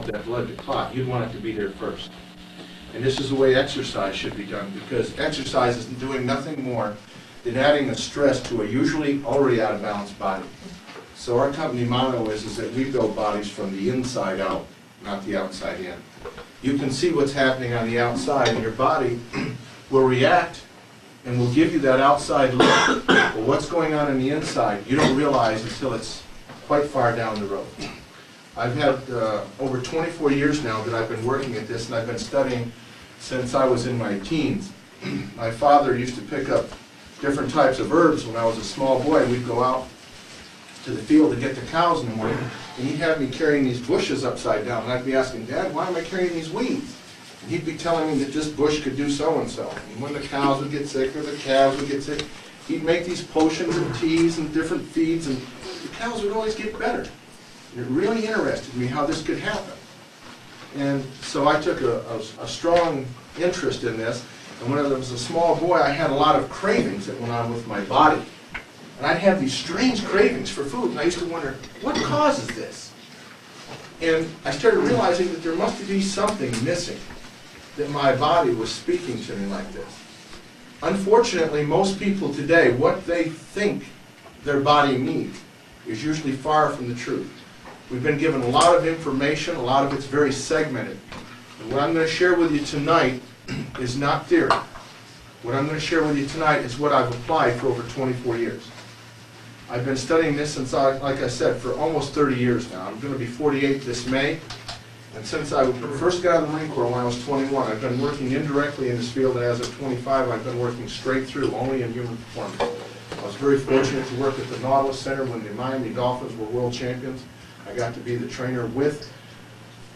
help that blood to clot, you'd want it to be there first. And this is the way exercise should be done, because exercise is doing nothing more than adding a stress to a usually already out of balance body. So our company motto is that we build bodies from the inside out, not the outside in. You can see what's happening on the outside, and your body will react and will give you that outside look. But what's going on the inside, you don't realize until it's quite far down the road. I've had over 24 years now that I've been working at this, and I've been studying since I was in my teens. My father used to pick up different types of herbs when I was a small boy, and we'd go out to the field to get the cows in the morning, and he'd have me carrying these bushes upside down, and I'd be asking, Dad, why am I carrying these weeds? And he'd be telling me that this bush could do so-and-so. And when the cows would get sick or the calves would get sick, he'd make these potions and teas and different feeds, and the cows would always get better. And it really interested me how this could happen. And so I took a strong interest in this, and when I was a small boy, I had a lot of cravings that went on with my body. And I'd have these strange cravings for food, and I used to wonder, what causes this? And I started realizing that there must be something missing, that my body was speaking to me like this. Unfortunately, most people today, what they think their body needs is usually far from the truth. We've been given a lot of information, a lot of it's very segmented. And what I'm going to share with you tonight is not theory. What I'm going to share with you tonight is what I've applied for over 24 years. I've been studying this since, like I said, for almost 30 years now. I'm going to be 48 this May. And since I first got out of the Marine Corps when I was 21, I've been working indirectly in this field, and as of 25, I've been working straight through, only in human performance. I was very fortunate to work at the Nautilus Center when the Miami Dolphins were world champions. I got to be the trainer with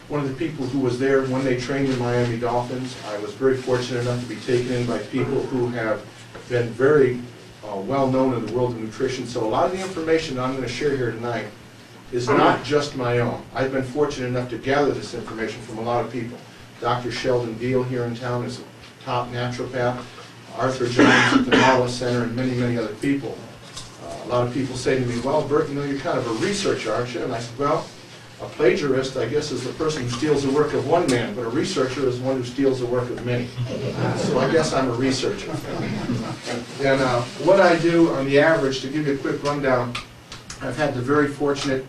one of the people who was there when they trained the Miami Dolphins. I was very fortunate enough to be taken in by people who have been very well known in the world of nutrition. So a lot of the information that I'm going to share here tonight is not just my own. I've been fortunate enough to gather this information from a lot of people. Dr. Sheldon Deal here in town is a top naturopath. Arthur Jones at the Nautilus Center, and many, many other people. A lot of people say to me, well, Bert, you know, you're kind of a researcher, aren't you? And I said, well, a plagiarist, I guess, is the person who steals the work of one man, but a researcher is one who steals the work of many. So I guess I'm a researcher. And what I do on the average, to give you a quick rundown, I've had the very fortunate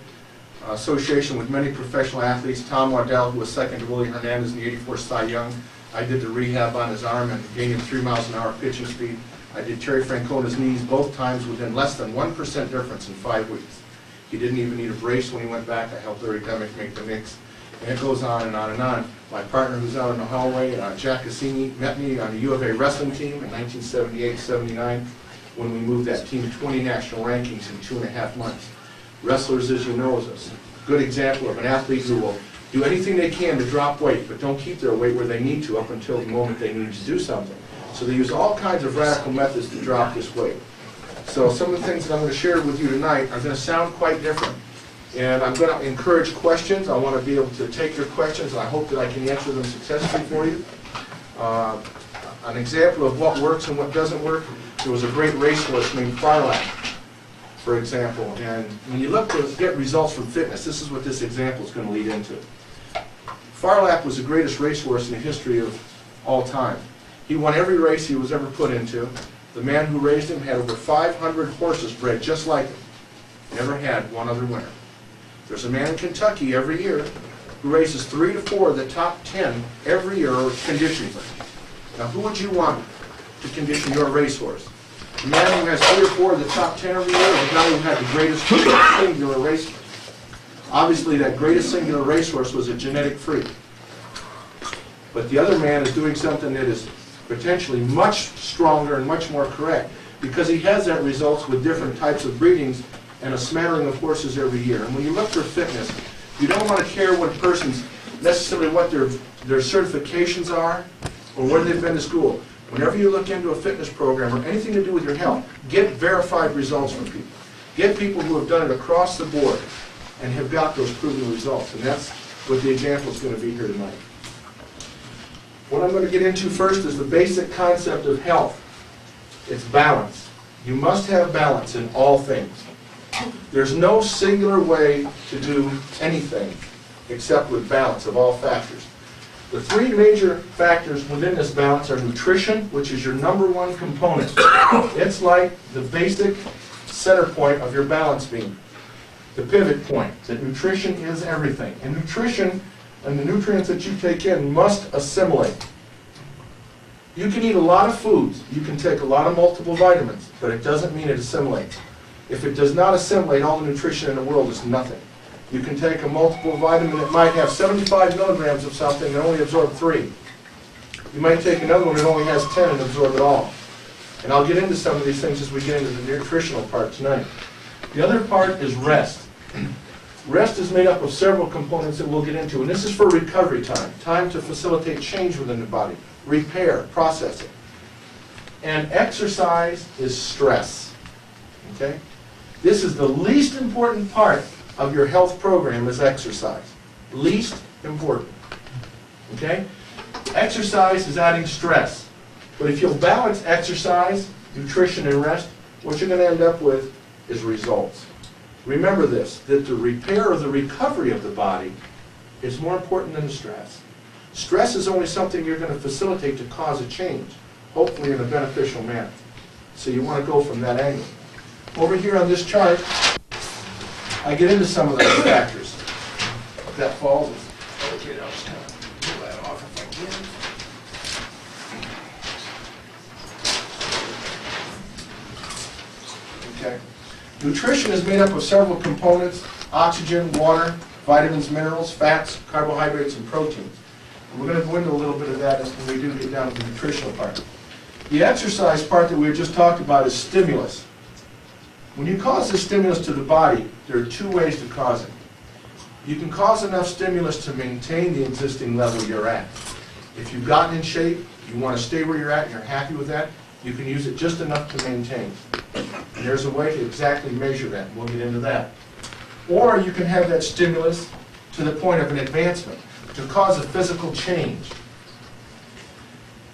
association with many professional athletes. Tom Waddell, who was second to Willie Hernandez in the '84 Cy Young. I did the rehab on his arm and gained him 3 miles an hour pitching speed. I did Terry Francona's knees both times within less than 1% difference in 5 weeks. He didn't even need a brace when he went back. I helped Larry Demick make the mix. And it goes on and on and on. My partner who's out in the hallway, Jack Cassini, met me on the U of A wrestling team in 1978-79 when we moved that team 20 national rankings in 2.5 months. Wrestlers, as you know, is a good example of an athlete who will do anything they can to drop weight, but don't keep their weight where they need to up until the moment they need to do something. So they use all kinds of radical methods to drop this weight. So some of the things that I'm going to share with you tonight are going to sound quite different. And I'm going to encourage questions. I want to be able to take your questions, and I hope that I can answer them successfully for you. An example of what works and what doesn't work, there was a great racehorse named Farlap, for example. And when you look to get results from fitness, this is what this example is going to lead into. Farlap was the greatest racehorse in the history of all time. He won every race he was ever put into. The man who raised him had over 500 horses bred just like him. Never had one other winner. There's a man in Kentucky every year who races 3 to 4 of the top 10 every year conditioning them. Now who would you want to condition your racehorse? The man who has 3 or 4 of the top 10 every year, or the guy who had the greatest singular racehorse? Obviously that greatest singular racehorse was a genetic freak. But the other man is doing something that is potentially much stronger and much more correct, because he has that results with different types of breedings and a smattering of horses every year. And when you look for fitness, you don't want to care what person's necessarily what their certifications are or where they've been to school. Whenever you look into a fitness program or anything to do with your health, get verified results from people. Get people who have done it across the board and have got those proven results. And that's what the example is going to be here tonight. What I'm going to get into first is the basic concept of health. It's balance. You must have balance in all things. There's no singular way to do anything except with balance of all factors. The three major factors within this balance are nutrition, which is your #1 component. It's like the basic center point of your balance beam, the pivot point, that nutrition is everything. And nutrition and the nutrients that you take in must assimilate. You can eat a lot of foods, you can take a lot of multiple vitamins, but it doesn't mean it assimilates. If it does not assimilate, all the nutrition in the world is nothing. You can take a multiple vitamin that might have 75 milligrams of something and only absorb 3. You might take another one that only has 10 and absorb it all. And I'll get into some of these things as we get into the nutritional part tonight. The other part is rest. Rest is made up of several components that we'll get into, and this is for recovery time, time to facilitate change within the body, repair, processing. And exercise is stress. Okay? This is the least important part of your health program is exercise. Least important. Okay? Exercise is adding stress. But if you'll balance exercise, nutrition, and rest, what you're going to end up with is results. Remember this, that the repair or the recovery of the body is more important than the stress. Stress is only something you're going to facilitate to cause a change, hopefully in a beneficial manner. So you want to go from that angle. Over here on this chart, I get into some of those factors. If that falls, okay, I'll just kind of pull that off if I can. Okay. Nutrition is made up of several components: oxygen, water, vitamins, minerals, fats, carbohydrates, and proteins. And we're going to go into a little bit of that as when we do get down to the nutritional part. The exercise part that we just talked about is stimulus. When you cause this stimulus to the body, there are two ways to cause it. You can cause enough stimulus to maintain the existing level you're at. If you've gotten in shape, you want to stay where you're at, and you're happy with that, you can use it just enough to maintain. And there's a way to exactly measure that, and we'll get into that. Or you can have that stimulus to the point of an advancement, to cause a physical change.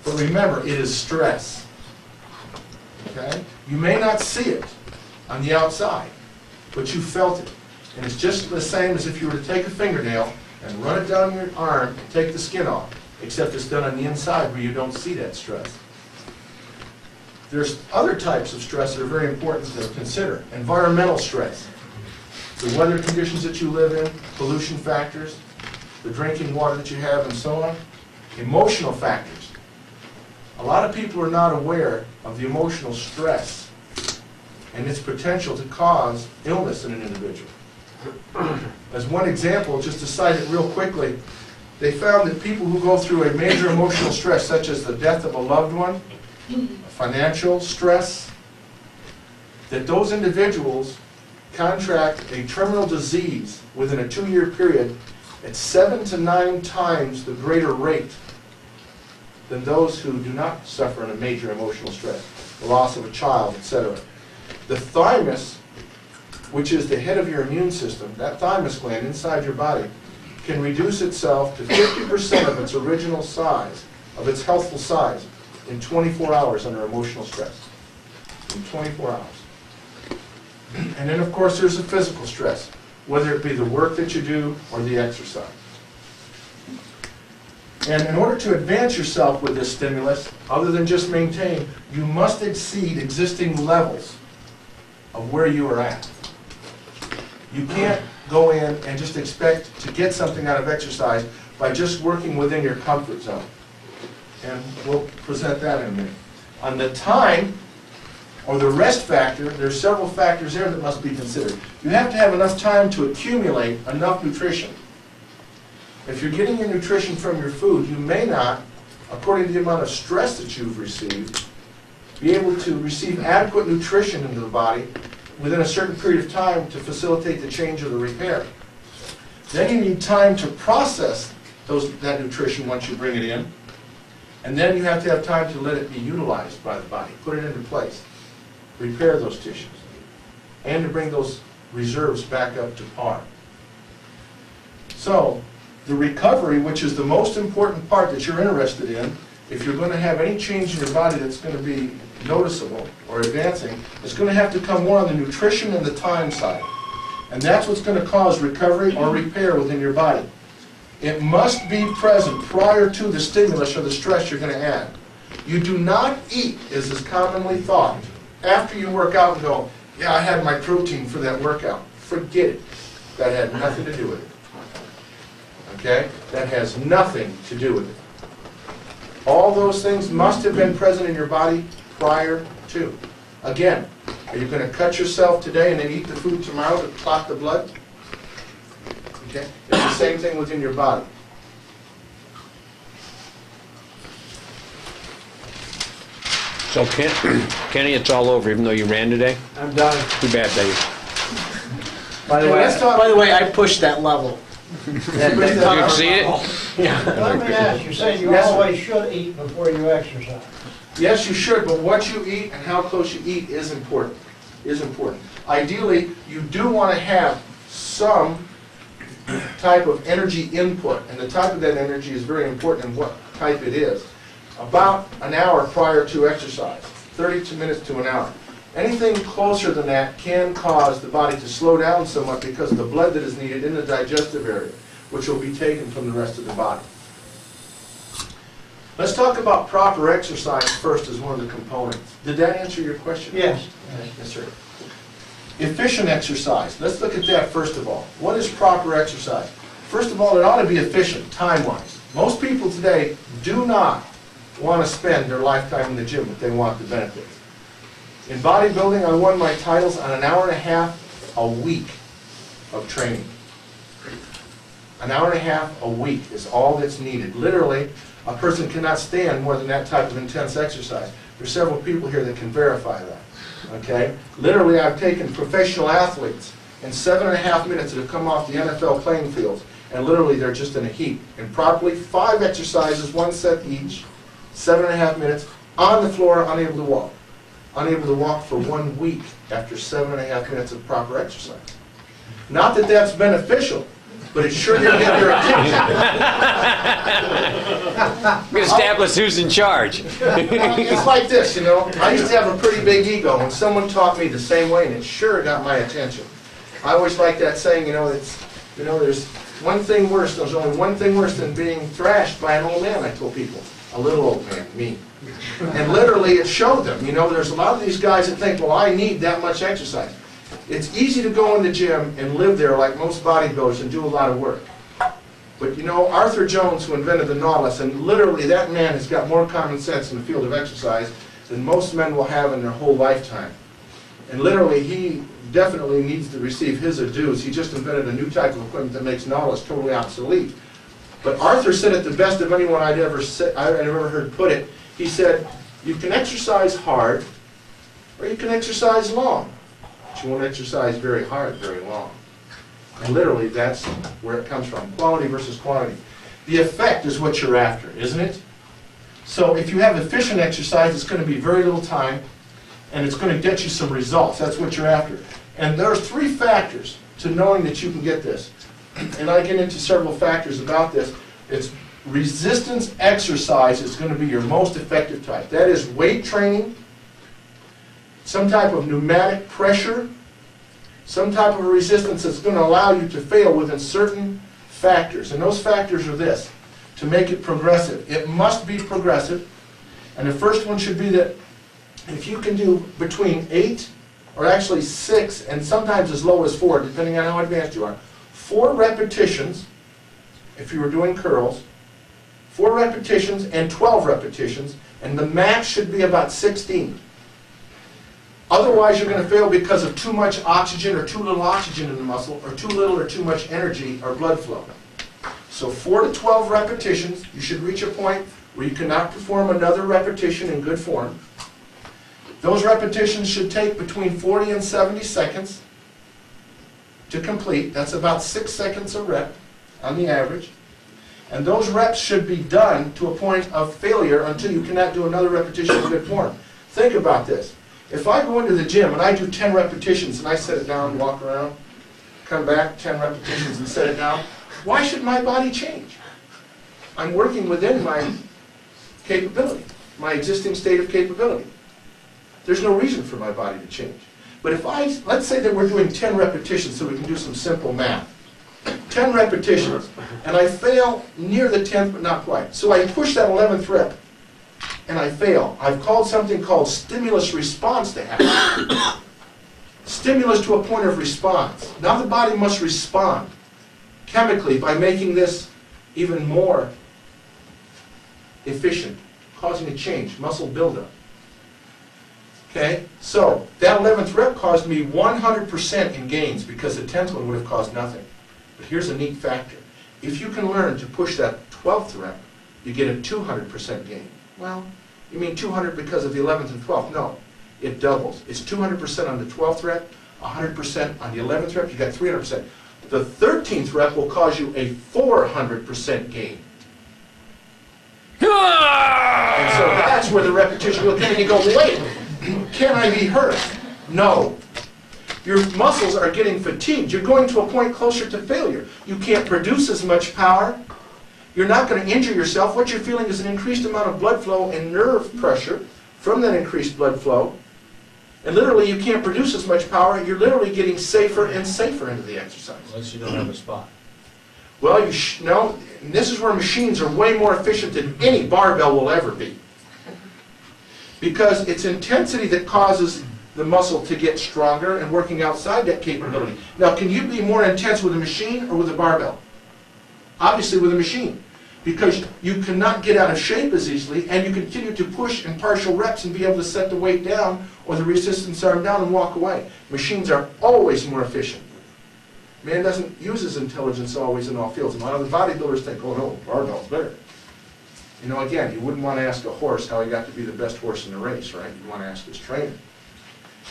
But remember, it is stress. Okay? You may not see it on the outside, but you felt it. And it's just the same as if you were to take a fingernail and run it down your arm and take the skin off, except it's done on the inside where you don't see that stress. There's other types of stress that are very important to consider. Environmental stress. The weather conditions that you live in, pollution factors, the drinking water that you have, and so on. Emotional factors. A lot of people are not aware of the emotional stress and its potential to cause illness in an individual. As one example, just to cite it real quickly, they found that people who go through a major emotional stress, such as the death of a loved one, financial stress, that those individuals contract a terminal disease within a 2-year period at 7 to 9 times the greater rate than those who do not suffer in a major emotional stress, the loss of a child, etc. The thymus, which is the head of your immune system, that thymus gland inside your body, can reduce itself to 50% of its original size, of its healthful size, in 24 hours under emotional stress. In 24 hours. And then, of course, there's the physical stress, whether it be the work that you do or the exercise. And in order to advance yourself with this stimulus, other than just maintain, you must exceed existing levels of where you are at. You can't go in and just expect to get something out of exercise by just working within your comfort zone. And we'll present that in a minute. On the time, or the rest factor, there's several factors there that must be considered. You have to have enough time to accumulate enough nutrition. If you're getting your nutrition from your food, you may not, according to the amount of stress that you've received, be able to receive adequate nutrition into the body within a certain period of time to facilitate the change or the repair. Then you need time to process that nutrition once you bring it in, and then you have to have time to let it be utilized by the body, put it into place, repair those tissues, and to bring those reserves back up to par. So, the recovery, which is the most important part that you're interested in, if you're going to have any change in your body that's going to be noticeable or advancing, it's going to have to come more on the nutrition and the time side. And that's what's going to cause recovery or repair within your body. It must be present prior to the stimulus or the stress you're going to add. You do not eat, as is commonly thought, after you work out and go, yeah, I had my protein for that workout. Forget it. That had nothing to do with it. Okay? That has nothing to do with it. All those things must have been present in your body prior to. Again, are you going to cut yourself today and then eat the food tomorrow to clot the blood? Okay? It's the same thing within your body. So Kenny, it's all over, even though you ran today? I'm done. Too bad, Dave. By the way, I pushed that level. Did you see it? Yeah. Let me ask, you say you Yes, sir. always should eat before you exercise. Yes, you should, but what you eat and how close you eat is important. Ideally, you do want to have some type of energy input, and the type of that energy is very important in what type it is. About an hour prior to exercise, 32 minutes to an hour. Anything closer than that can cause the body to slow down somewhat because of the blood that is needed in the digestive area, which will be taken from the rest of the body. Let's talk about proper exercise first as one of the components. Did that answer your question? Yes. Yes, sir. Efficient exercise. Let's look at that first of all. What is proper exercise? First of all, it ought to be efficient, time-wise. Most people today do not want to spend their lifetime in the gym, but they want the benefits. In bodybuilding, I won my titles on an hour and a half a week of training. An hour and a half a week is all that's needed. Literally, a person cannot stand more than that type of intense exercise. There's several people here that can verify that. Okay? Literally, I've taken professional athletes in 7.5 minutes that have come off the NFL playing fields, and literally they're just in a heap. And properly, 5 exercises, 1 set each, 7.5 minutes, on the floor, unable to walk. Unable to walk for 1 week after 7.5 minutes of proper exercise. Not that that's beneficial, but it sure did get their attention. We establish who's in charge. It's like this, you know. I used to have a pretty big ego, and someone taught me the same way, and it sure got my attention. I always like that saying, there's one thing worse. There's only one thing worse than being thrashed by an old man. I told people, a little old man, me. And literally, it showed them. There's a lot of these guys that think, well, I need that much exercise. It's easy to go in the gym and live there like most bodybuilders and do a lot of work. But Arthur Jones, who invented the Nautilus, and literally that man has got more common sense in the field of exercise than most men will have in their whole lifetime. And literally, he definitely needs to receive his dues. He just invented a new type of equipment that makes Nautilus totally obsolete. But Arthur said it the best of anyone I'd ever heard put it. He said, you can exercise hard, or you can exercise long. But you won't exercise very hard, very long. And literally, that's where it comes from. Quality versus quantity. The effect is what you're after, isn't it? So if you have efficient exercise, it's going to be very little time, and it's going to get you some results. That's what you're after. And there's 3 factors to knowing that you can get this. And I get into several factors about this. It's resistance exercise is going to be your most effective type. That is weight training, some type of pneumatic pressure, some type of resistance that's going to allow you to fail within certain factors. And those factors are this, to make it progressive. It must be progressive. And the first one should be that if you can do between 8 or actually 6 and sometimes as low as 4, depending on how advanced you are, 4 repetitions, if you were doing curls, 4 repetitions and 12 repetitions, and the max should be about 16. Otherwise, you're going to fail because of too much oxygen or too little oxygen in the muscle, or too little or too much energy or blood flow. So 4 to 12 repetitions, you should reach a point where you cannot perform another repetition in good form. Those repetitions should take between 40 and 70 seconds to complete. That's about 6 seconds a rep on the average. And those reps should be done to a point of failure until you cannot do another repetition in good form. Think about this. If I go into the gym and I do 10 repetitions and I set it down, walk around, come back, 10 repetitions and set it down, why should my body change? I'm working within my capability, my existing state of capability. There's no reason for my body to change. But if let's say that we're doing 10 repetitions so we can do some simple math. 10 repetitions, and I fail near the 10th, but not quite. So I push that 11th rep, and I fail. I've called something called stimulus response to happen. Stimulus to a point of response. Now the body must respond chemically by making this even more efficient, causing a change, muscle buildup. Okay, so that 11th rep caused me 100% in gains because the 10th one would have caused nothing. But here's a neat factor. If you can learn to push that 12th rep, you get a 200% gain. Well, you mean 200 because of the 11th and 12th? No, it doubles. It's 200% on the 12th rep, 100% on the 11th rep, you got 300%. The 13th rep will cause you a 400% gain. And so that's where the repetition will come in. You go, wait, can I be hurt? No. Your muscles are getting fatigued. You're going to a point closer to failure. You can't produce as much power. You're not going to injure yourself. What you're feeling is an increased amount of blood flow and nerve pressure from that increased blood flow. And literally, you can't produce as much power. You're literally getting safer and safer into the exercise. Unless you don't have a spot. Well, no, and this is where machines are way more efficient than any barbell will ever be. Because it's intensity that causes the muscle to get stronger and working outside that capability. Now, can you be more intense with a machine or with a barbell? Obviously with a machine. Because you cannot get out of shape as easily, and you continue to push in partial reps and be able to set the weight down or the resistance arm down and walk away. Machines are always more efficient. Man doesn't use his intelligence always in all fields. A lot of the bodybuilders think, oh no, barbell's better. You know, again, you wouldn't want to ask a horse how he got to be the best horse in the race, right? You want to ask his trainer.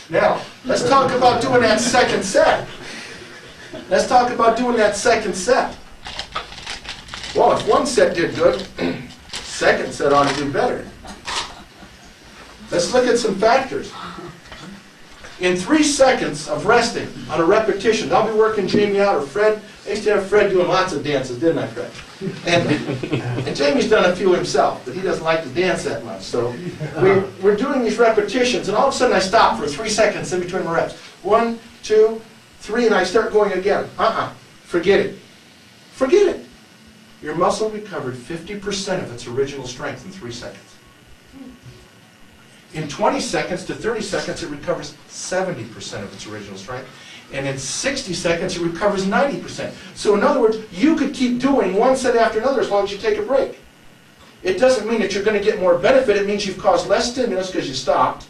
Now, let's talk about doing that second set. Let's talk about doing that second set. Well, if one set did good, second set ought to do better. Let's look at some factors. In 3 seconds of resting on a repetition, I'll be working Jamie out or Fred. I used to have Fred doing lots of dances, didn't I, Fred? And Jamie's done a few himself, but he doesn't like to dance that much. So we're doing these repetitions, and all of a sudden I stop for 3 seconds in between my reps. 1, 2, 3, and I start going again. Forget it. Forget it. Your muscle recovered 50% of its original strength in 3 seconds. In 20 seconds to 30 seconds, it recovers 70% of its original strength. And in 60 seconds, it recovers 90%. So in other words, you could keep doing one set after another as long as you take a break. It doesn't mean that you're going to get more benefit. It means you've caused less stimulus because you stopped.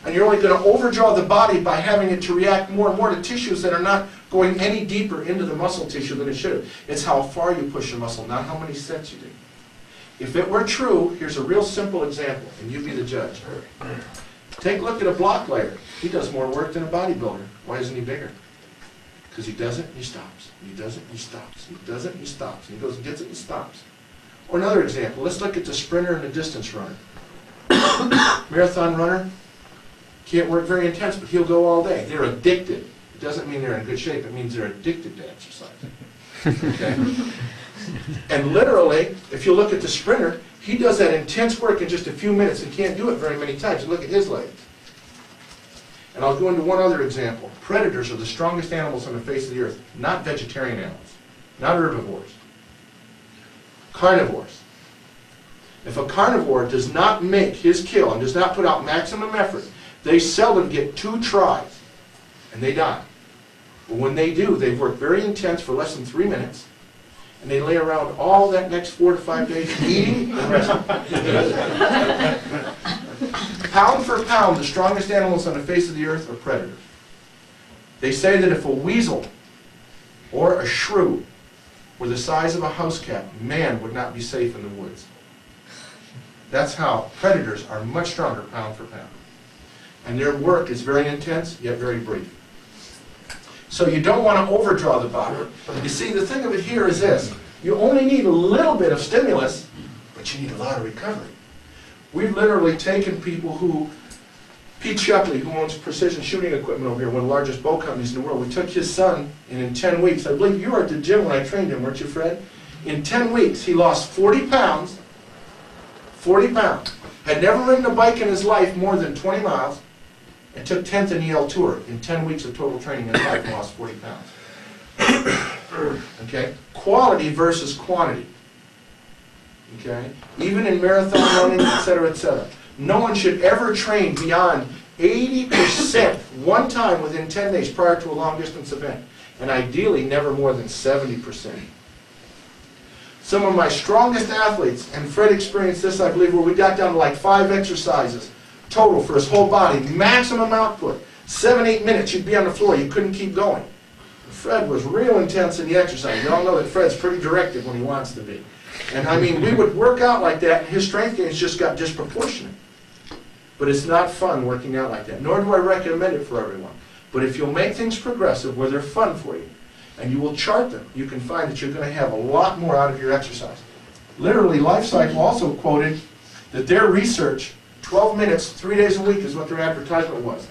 And you're only going to overdraw the body by having it to react more and more to tissues that are not going any deeper into the muscle tissue than it should have. It's how far you push the muscle, not how many sets you do. If it were true, here's a real simple example, and you be the judge. Take a look at a block layer. He does more work than a bodybuilder. Why isn't he bigger? Because he does it and he stops. He does it and he stops. He does it and he stops. And he goes and gets it and stops. Or another example, let's look at the sprinter and the distance runner. Marathon runner can't work very intense, but he'll go all day. They're addicted. It doesn't mean they're in good shape. It means they're addicted to exercise. Okay? And literally, if you look at the sprinter, he does that intense work in just a few minutes and can't do it very many times. And look at his legs. And I'll go into one other example. Predators are the strongest animals on the face of the earth, not vegetarian animals, not herbivores. Carnivores. If a carnivore does not make his kill and does not put out maximum effort, they seldom get 2 tries, and they die. But when they do, they've worked very intense for less than 3 minutes, and they lay around all that next 4 to 5 days eating and resting. Pound for pound, the strongest animals on the face of the earth are predators. They say that if a weasel or a shrew were the size of a house cat, man would not be safe in the woods. That's how predators are much stronger pound for pound. And their work is very intense, yet very brief. So you don't want to overdraw the body. You see, the thing of it here is this. You only need a little bit of stimulus, but you need a lot of recovery. We've literally taken people who, Pete Shepley, who owns Precision Shooting Equipment over here, one of the largest bow companies in the world, we took his son, and in 10 weeks, I believe you were at the gym when I trained him, weren't you, Fred? In 10 weeks, he lost 40 pounds, 40 pounds, had never ridden a bike in his life more than 20 miles, and took 10th in the EL Tour. In 10 weeks of total training in his life, and lost 40 pounds. Okay? Quality versus quantity. Okay? Even in marathon running, et cetera, no one should ever train beyond 80% one time within 10 days prior to a long distance event, and ideally never more than 70%. Some of my strongest athletes, and Fred experienced this, I believe, where we got down to like 5 exercises total for his whole body, maximum output. 7-8 minutes, you'd be on the floor, you couldn't keep going. Fred was real intense in the exercise. You all know that Fred's pretty directive when he wants to be. And I mean, we would work out like that, and his strength gains just got disproportionate. But it's not fun working out like that, nor do I recommend it for everyone. But if you'll make things progressive where they're fun for you, and you will chart them, you can find that you're going to have a lot more out of your exercise. Literally, Lifecycle also quoted that their research, 12 minutes, 3 days a week is what their advertisement was,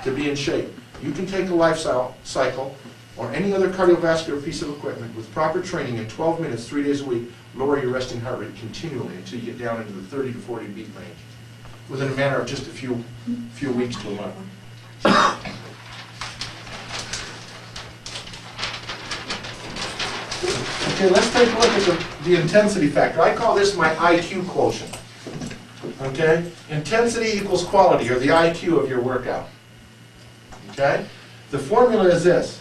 to be in shape. You can take a Lifecycle or any other cardiovascular piece of equipment with proper training in 12 minutes, 3 days a week, lower your resting heart rate continually until you get down into the 30 to 40 beat range within a matter of just a few weeks to a month. Okay, let's take a look at the intensity factor. I call this my IQ quotient. Okay? Intensity equals quality, or the IQ of your workout. Okay? The formula is this.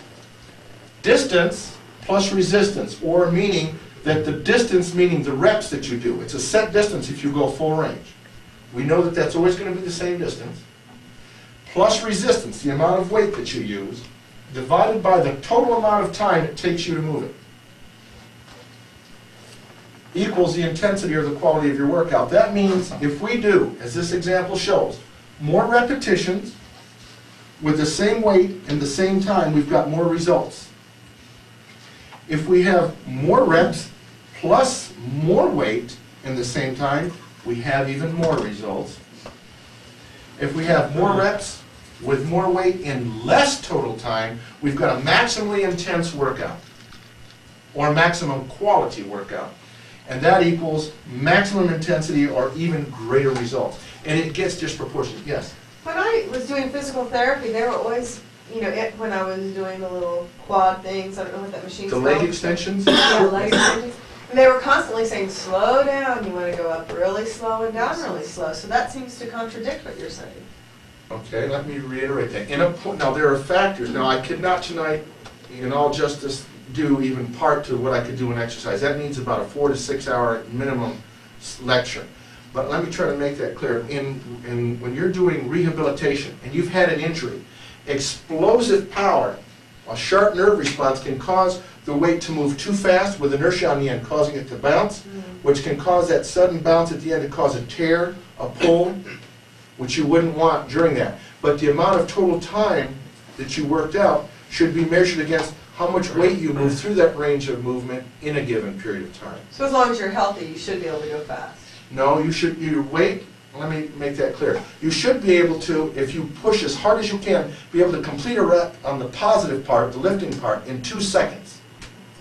Distance plus resistance, or meaning that the distance meaning the reps that you do. It's a set distance if you go full range. We know that that's always going to be the same distance. Plus resistance, the amount of weight that you use, divided by the total amount of time it takes you to move it, equals the intensity or the quality of your workout. That means if we do, as this example shows, more repetitions with the same weight in the same time, we've got more results. If we have more reps plus more weight in the same time, we have even more results. If we have more reps with more weight in less total time, we've got a maximally intense workout, or maximum quality workout. And that equals maximum intensity or even greater results. And it gets disproportionate. Yes? When I was doing physical therapy, they were always, you know, when I was doing the little quad things, I don't know what that machine's The called. leg extensions? Yeah, leg extensions. And they were constantly saying, slow down, you want to go up really slow and down really slow. So that seems to contradict what you're saying. Okay, let me reiterate that. Now, there are factors. Now, I could not tonight, in all justice, do even part to what I could do in exercise. That needs about a 4 to 6 hour minimum lecture. But let me try to make that clear. When you're doing rehabilitation and you've had an injury, explosive power, a sharp nerve response can cause the weight to move too fast with inertia on the end, causing it to bounce, which can cause that sudden bounce at the end to cause a tear, a pull, which you wouldn't want during that. But the amount of total time that you worked out should be measured against how much weight you move through that range of movement in a given period of time. So as long as you're healthy, you should be able to go fast. No, your weight, let me make that clear. You should be able to, if you push as hard as you can, be able to complete a rep on the positive part, the lifting part, in 2 seconds.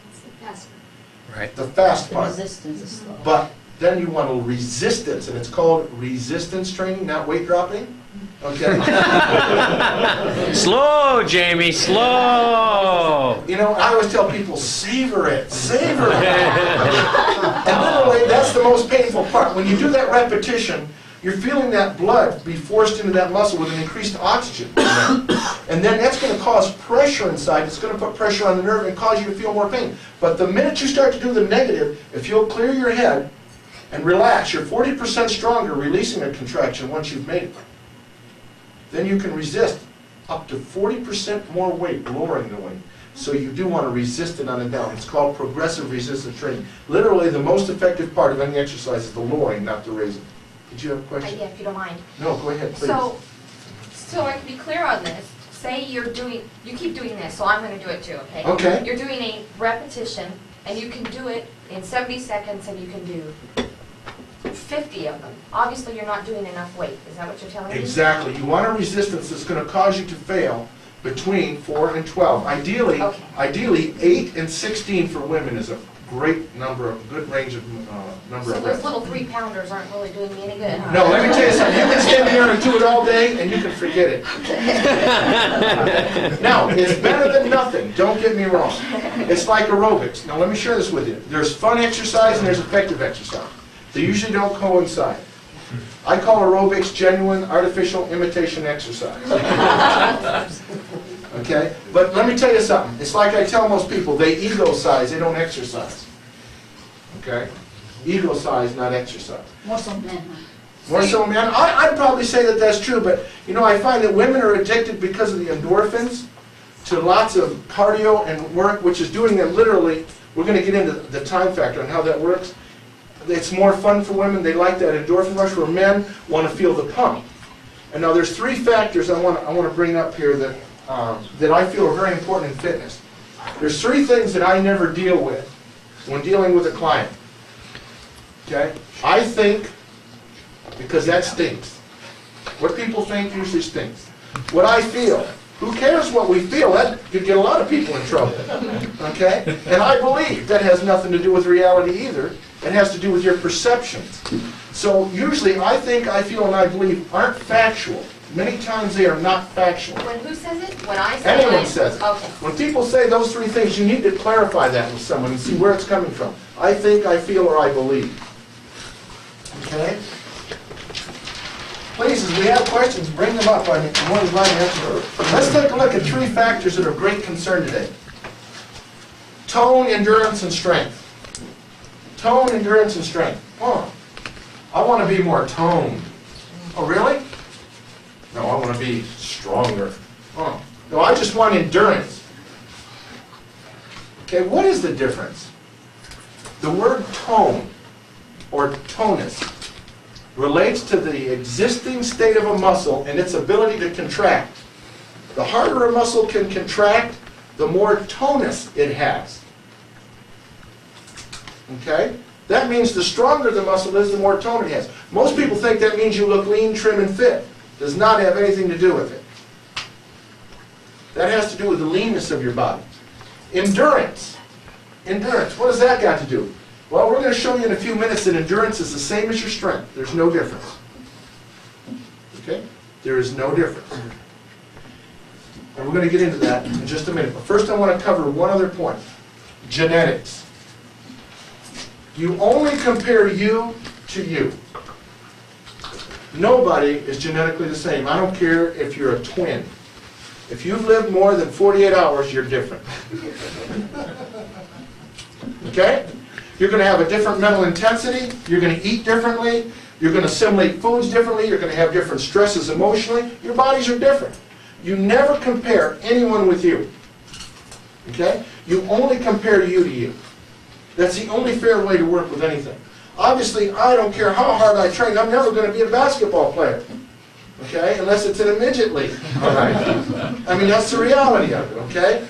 That's the fast one. Right. The fast The part. resistance is slow. But then you want a resistance, and it's called resistance training, not weight dropping. Okay? Slow, Jamie, slow. You know, I always tell people, savor it, savor it. And literally, that's the most painful part. When you do that repetition, you're feeling that blood be forced into that muscle with an increased oxygen. And then that's going to cause pressure inside. It's going to put pressure on the nerve and cause you to feel more pain. But the minute you start to do the negative, if you'll clear your head and relax, you're 40% stronger releasing a contraction once you've made it. Then you can resist up to 40% more weight, lowering the weight. So you do want to resist it on and down. It's called progressive resistance training. Literally, the most effective part of any exercise is the lowering, not the raising. Did you have a question? Yeah, if you don't mind. No, go ahead, please. So I can be clear on this. Say you keep doing this, so I'm going to do it too, okay? Okay. You're doing a repetition, and you can do it in 70 seconds, and you can do 50 of them. Obviously, you're not doing enough weight. Is that what you're telling me? Exactly. You want a resistance that's going to cause you to fail between 4 and 12. Ideally, Okay. ideally 8 and 16 for women is a great number of, good range of, number So of those reps. little 3-pounders aren't really doing me any good, huh? No, let me tell you something, you can stand there and do it all day, and you can forget it. Now, it's better than nothing, don't get me wrong. It's like aerobics. Now, let me share this with you. There's fun exercise and there's effective exercise. They usually don't coincide. I call aerobics genuine, artificial imitation exercise. Okay? But let me tell you something. It's like I tell most people, they ego size, they don't exercise. Okay? Ego size, not exercise. More so men, huh? More so, man, I'd probably say that that's true, but, you know, I find that women are addicted because of the endorphins to lots of cardio and work, which is doing them literally. We're going to get into the time factor and how that works. It's more fun for women. They like that endorphin rush, where men want to feel the pump. And now there's 3 factors I want to bring up here that I feel are very important in fitness. There's 3 things that I never deal with when dealing with a client. Okay? I think, because that stinks. What people think usually stinks. What I feel. Who cares what we feel? That could get a lot of people in trouble. Okay? And I believe that has nothing to do with reality either. It has to do with your perceptions. So usually I think, I feel, and I believe aren't factual. Many times they are not factual. When who says it? When I say it? Anyone says it. Okay. When people say those 3 things, you need to clarify that with someone and see where it's coming from. I think, I feel, or I believe. Okay? Please, as we have questions, bring them up. I'm more than glad to answer them. Let's take a look at 3 factors that are of great concern today. Tone, endurance, and strength. Tone, endurance, and strength. Oh, I want to be more toned. Oh, really? No, I want to be stronger. Oh, no, I just want endurance. Okay, what is the difference? The word tone, or tonus, relates to the existing state of a muscle and its ability to contract. The harder a muscle can contract, the more tonus it has. Okay? That means the stronger the muscle is, the more tone it has. Most people think that means you look lean, trim, and fit. Does not have anything to do with it. That has to do with the leanness of your body. Endurance. Endurance. What does that got to do? Well, we're going to show you in a few minutes that endurance is the same as your strength. There's no difference. Okay? There is no difference. And we're going to get into that in just a minute. But first I want to cover one other point. Genetics. You only compare you to you. Nobody is genetically the same. I don't care if you're a twin. If you've lived more than 48 hours, you're different. Okay? You're going to have a different mental intensity. You're going to eat differently. You're going to assimilate foods differently. You're going to have different stresses emotionally. Your bodies are different. You never compare anyone with you. Okay? You only compare you to you. That's the only fair way to work with anything. Obviously, I don't care how hard I train, I'm never going to be a basketball player. Okay? Unless it's in a midget league. All right? I mean, that's the reality of it, okay?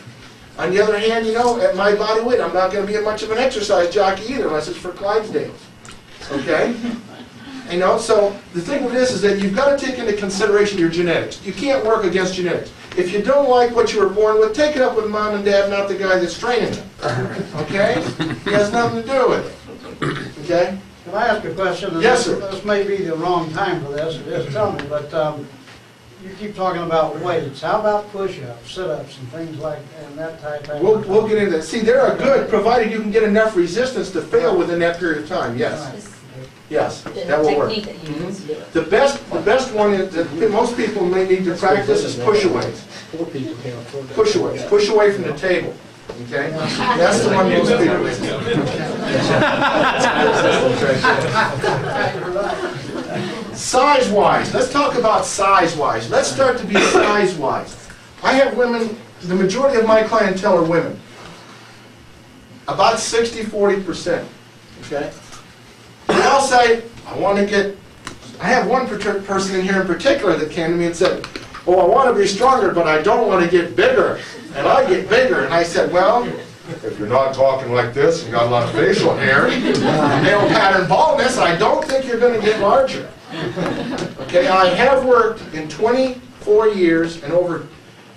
On the other hand, you know, at my body weight, I'm not going to be much of an exercise jockey either, unless it's for Clydesdales. Okay? You know, so the thing with this is that you've got to take into consideration your genetics. You can't work against genetics. If you don't like what you were born with, take it up with mom and dad, not the guy that's training you. Okay? It has nothing to do with it. Okay? Can I ask a question? And Yes, sir. This may be the wrong time for this, just tell me, but you keep talking about weights. How about push-ups, sit-ups, and things like and that type of thing? We'll get into that. See, they're good, provided you can get enough resistance to fail within that period of time. Yes. Yes, that will work. Technique that you use to do it. The best one is that most people may need to practice is push-aways. Push-aways. Push away from the table. Okay? That's the one most people need. Size-wise. Let's talk about size-wise. Let's start to be size-wise. I have women, the majority of my clientele are women. About 60-40%. Okay? They'll say, I have one person in here in particular that came to me and said, oh, I want to be stronger, but I don't want to get bigger. And I get bigger. And I said, well, if you're not talking like this and got a lot of facial hair, male pattern baldness, I don't think you're going to get larger. Okay, I have worked in 24 years and over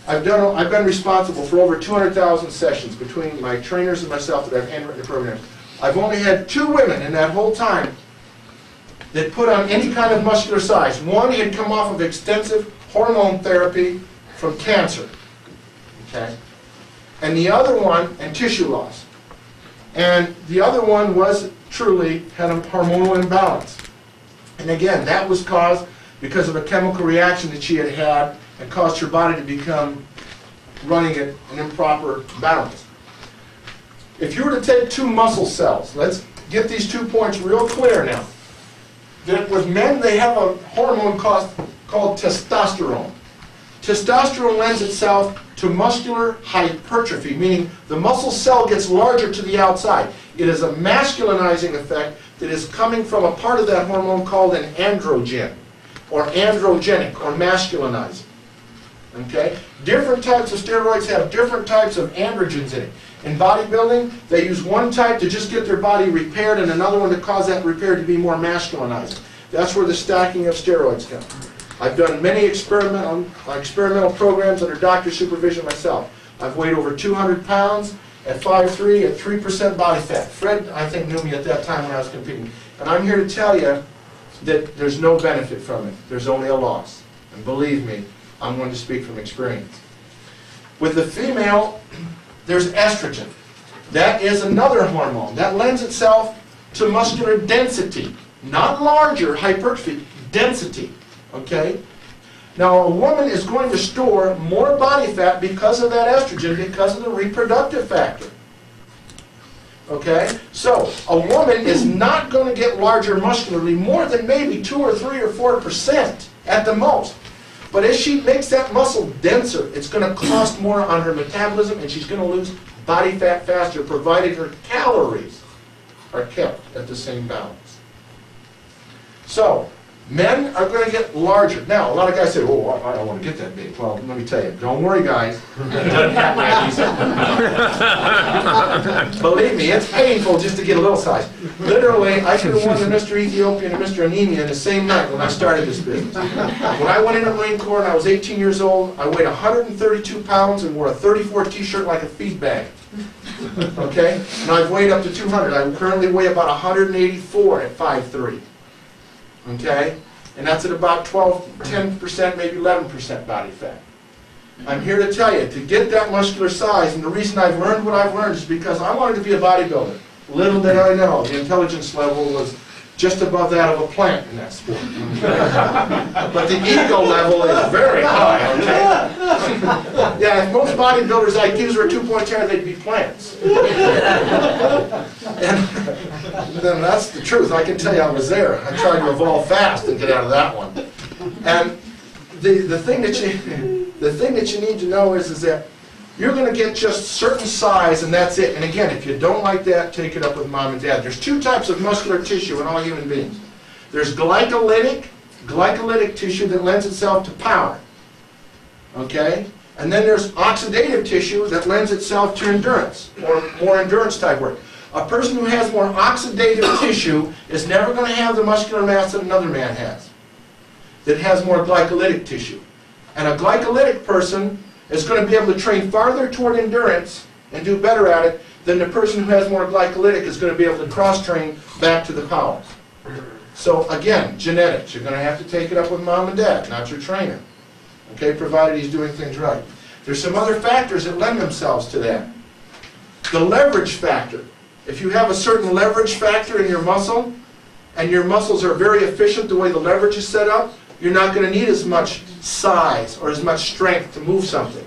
I've been responsible for over 200,000 sessions between my trainers and myself that I've handwritten the programs. I've only had 2 women in that whole time that put on any kind of muscular size. One had come off of extensive hormone therapy from cancer, okay? And the other one, and tissue loss. And the other one was truly had a hormonal imbalance. And again, that was caused because of a chemical reaction that she had had and caused her body to become running at an improper balance. If you were to take 2 muscle cells, let's get these 2 points real clear now. That with men, they have a hormone called testosterone. Testosterone lends itself to muscular hypertrophy, meaning the muscle cell gets larger to the outside. It is a masculinizing effect that is coming from a part of that hormone called an androgen, or androgenic, or masculinizing. Okay? Different types of steroids have different types of androgens in it. In bodybuilding, they use one type to just get their body repaired and another one to cause that repair to be more masculinizing. That's where the stacking of steroids come. I've done many experimental programs under doctor supervision myself. I've weighed over 200 pounds at 5'3", at 3% body fat. Fred, I think, knew me at that time when I was competing. And I'm here to tell you that there's no benefit from it. There's only a loss. And believe me, I'm going to speak from experience. With the female, there's estrogen. That is another hormone. That lends itself to muscular density. Not larger hypertrophy, density. Okay? Now, a woman is going to store more body fat because of that estrogen, because of the reproductive factor. Okay? So, a woman is not going to get larger muscularly more than maybe 2 or 3 or 4% at the most. But as she makes that muscle denser, it's going to cost more on her metabolism, and she's going to lose body fat faster, provided her calories are kept at the same balance. So, men are going to get larger. Now, a lot of guys say, oh, I don't want to get that big. Well, let me tell you, don't worry, guys. It doesn't happen that easy. Believe me, it's painful just to get a little size. Literally, I could have won the Mr. Ethiopia and Mr. Anemia in the same night when I started this business. When I went into the Marine Corps and I was 18 years old, I weighed 132 pounds and wore a 34 t-shirt like a feed bag. Okay? And I've weighed up to 200. I currently weigh about 184 at 5'3". Okay? And that's at about 10%, maybe 11% body fat. I'm here to tell you, to get that muscular size, and the reason I've learned what I've learned is because I wanted to be a bodybuilder. Little did I know, the intelligence level was just above that of a plant in that sport. But the ego level is very high, okay? Yeah, if most bodybuilders' IQs were 2.10, they'd be plants. And then that's the truth. I can tell you I was there. I tried to evolve fast and get out of that one. And the thing that you need to know is that you're going to get just certain size and that's it. And again, if you don't like that, take it up with mom and dad. There's 2 types of muscular tissue in all human beings. There's glycolytic tissue that lends itself to power. Okay? And then there's oxidative tissue that lends itself to endurance, or more endurance type work. A person who has more oxidative tissue is never going to have the muscular mass that another man has, that has more glycolytic tissue. And a glycolytic person is going to be able to train farther toward endurance and do better at it than the person who has more glycolytic is going to be able to cross-train back to the power. So again, genetics. You're going to have to take it up with mom and dad, not your trainer. Okay, provided he's doing things right. There's some other factors that lend themselves to that. The leverage factor. If you have a certain leverage factor in your muscle, and your muscles are very efficient the way the leverage is set up, you're not going to need as much size or as much strength to move something.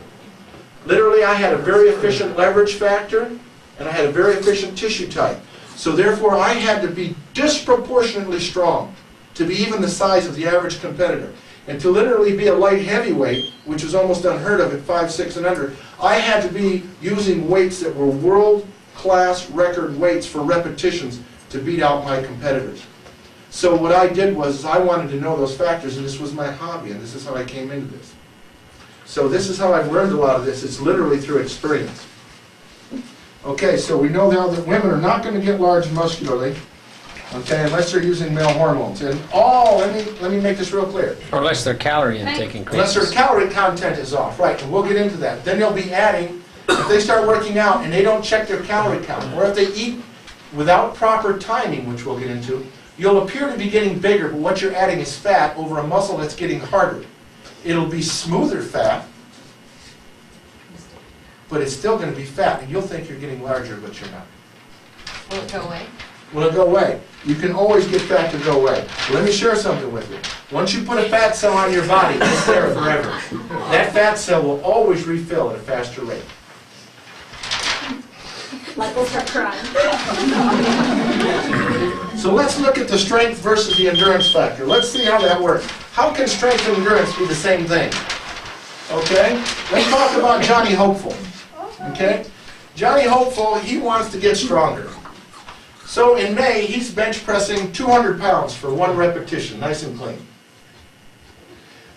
Literally, I had a very efficient leverage factor, and I had a very efficient tissue type. So therefore, I had to be disproportionately strong to be even the size of the average competitor. And to literally be a light heavyweight, which was almost unheard of at 5'6" and under, I had to be using weights that were world-class record weights for repetitions to beat out my competitors. So what I did was I wanted to know those factors, and this was my hobby, and this is how I came into this. So this is how I've learned a lot of this. It's literally through experience. Okay, so we know now that women are not going to get large muscularly. Okay, unless they're using male hormones. And all, let me make this real clear. Or unless their calorie intake Unless their increases. calorie content is off, right, and we'll get into that. Then they'll be adding, if they start working out and they don't check their calorie count, or if they eat without proper timing, which we'll get into, you'll appear to be getting bigger, but what you're adding is fat over a muscle that's getting harder. It'll be smoother fat, but it's still going to be fat, and you'll think you're getting larger, but you're not. Will it go away? Will it go away? You can always get fat to go away. Let me share something with you. Once you put a fat cell on your body, it's there forever. That fat cell will always refill at a faster rate. Like we'll start crying. So let's look at the strength versus the endurance factor. Let's see how that works. How can strength and endurance be the same thing? Okay? Let's talk about Johnny Hopeful. Okay? Johnny Hopeful, he wants to get stronger. So in May, he's bench pressing 200 pounds for 1 repetition, nice and clean.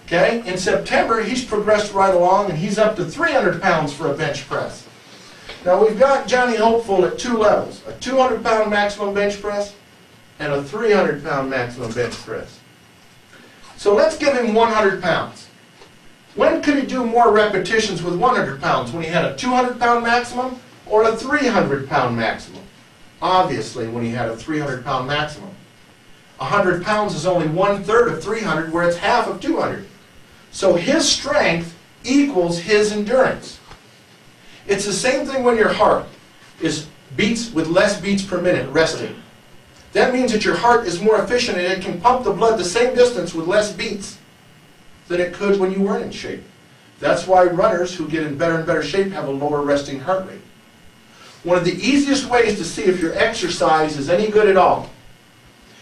Okay? In September, he's progressed right along and he's up to 300 pounds for a bench press. Now we've got Johnny Hopeful at 2 levels, a 200-pound maximum bench press and a 300-pound maximum bench press. So let's give him 100 pounds. When could he do more repetitions with 100 pounds? When he had a 200-pound maximum or a 300-pound maximum? Obviously, when he had a 300-pound maximum. 100 pounds is only 1/3 of 300, where it's half of 200. So his strength equals his endurance. It's the same thing when your heart is beats with less beats per minute resting. That means that your heart is more efficient and it can pump the blood the same distance with less beats than it could when you weren't in shape. That's why runners who get in better and better shape have a lower resting heart rate. One of the easiest ways to see if your exercise is any good at all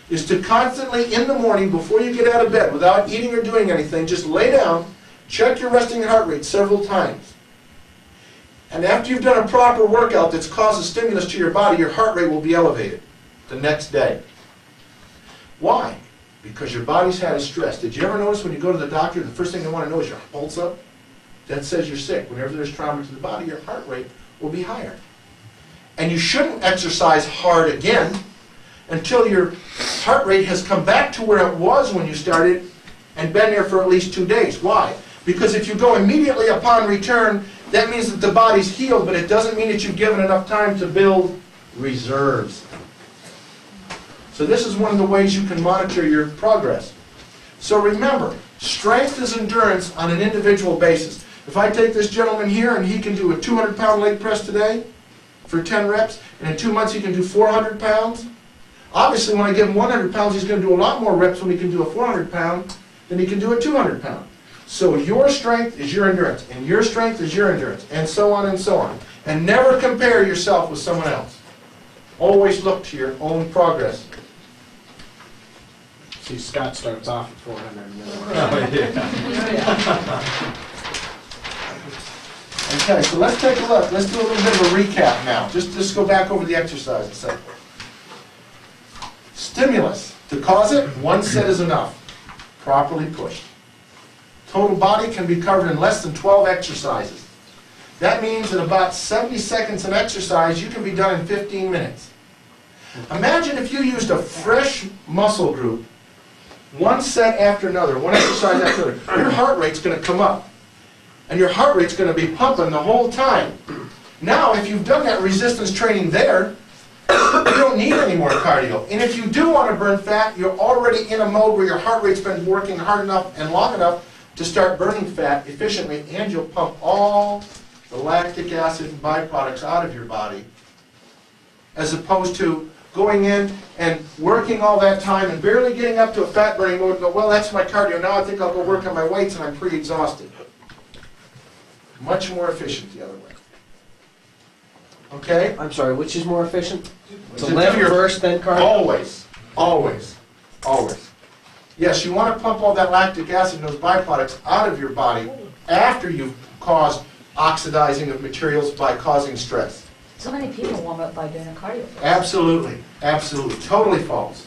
is to constantly, in the morning, before you get out of bed, without eating or doing anything, just lay down, check your resting heart rate several times. And after you've done a proper workout that's caused a stimulus to your body, your heart rate will be elevated the next day. Why? Because your body's had a stress. Did you ever notice when you go to the doctor, the first thing they want to know is your pulse up? That says you're sick. Whenever there's trauma to the body, your heart rate will be higher. And you shouldn't exercise hard again until your heart rate has come back to where it was when you started and been there for at least 2 days. Why? Because if you go immediately upon return, that means that the body's healed, but it doesn't mean that you've given enough time to build reserves. So this is one of the ways you can monitor your progress. So remember, strength is endurance on an individual basis. If I take this gentleman here and he can do a 200-pound leg press today for 10 reps, and in 2 months he can do 400 pounds, obviously when I give him 100 pounds, he's going to do a lot more reps when he can do a 400-pound than he can do a 200-pound. So your strength is your endurance, and your strength is your endurance, and so on and so on. And never compare yourself with someone else. Always look to your own progress. See, Scott starts off at 400. Okay, so let's take a look. Let's do a little bit of a recap now. Just go back over the exercise a second. Stimulus. To cause it, 1 set is enough. Properly pushed. Total body can be covered in less than 12 exercises. That means in about 70 seconds an exercise, you can be done in 15 minutes. Imagine if you used a fresh muscle group, 1 set after another, 1 exercise after another. Your heart rate's going to come up. And your heart rate's going to be pumping the whole time. Now, if you've done that resistance training there, you don't need any more cardio. And if you do want to burn fat, you're already in a mode where your heart rate's been working hard enough and long enough to start burning fat efficiently, and you'll pump all the lactic acid and byproducts out of your body, as opposed to going in and working all that time and barely getting up to a fat burning mode and go, well, that's my cardio, now I think I'll go work on my weights and I'm pre-exhausted. Much more efficient the other way. Okay? I'm sorry, which is more efficient? To To lift do your- first, then cardio? Always, always, always. Yes, you want to pump all that lactic acid and those byproducts out of your body after you've caused oxidizing of materials by causing stress. So many people warm up by doing a cardio. Absolutely, absolutely, totally false.